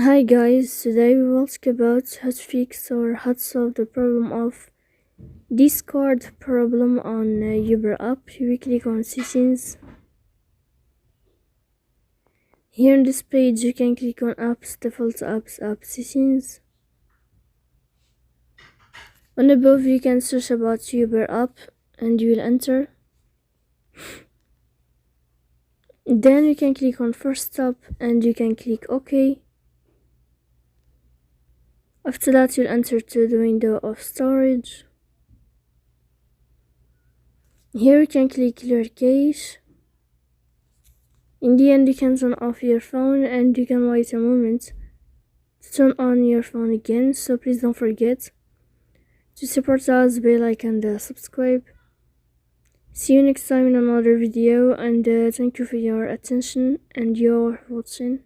Hi guys, today we will talk about how to fix or how to solve the problem of Discord problem on Uber app. We click on settings. Here on this page you can click on apps, default apps, app settings. On above you can search about Uber app and you will enter. Then you can click on first stop and you can click OK. After that you'll enter to the window of storage. Here you can click clear cache. In the end you can turn off your phone and you can wait a moment to turn on your phone again, so please don't forget to support us, bell icon and subscribe. See you next time in another video, and thank you for your attention and your watching.